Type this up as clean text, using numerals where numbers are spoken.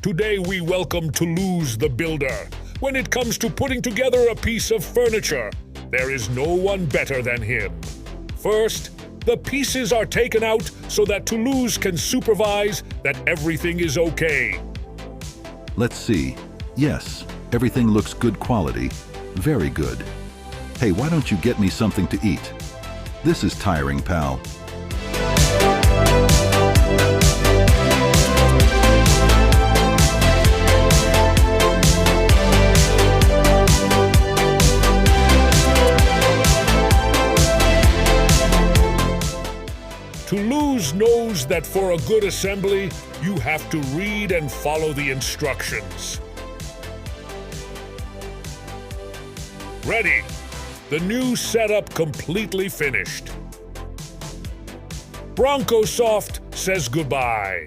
Today we welcome Toulouse the Builder. When it comes to putting together a piece of furniture, there is no one better than him. First, the pieces are taken out so that Toulouse can supervise that everything is okay. Let's see. Yes, everything looks good quality. Very good. Hey, why don't you get me something to eat? This is tiring, pal. Toulouse knows that for a good assembly, you have to read and follow the instructions. Ready. The new setup completely finished. BroncoSoft says goodbye.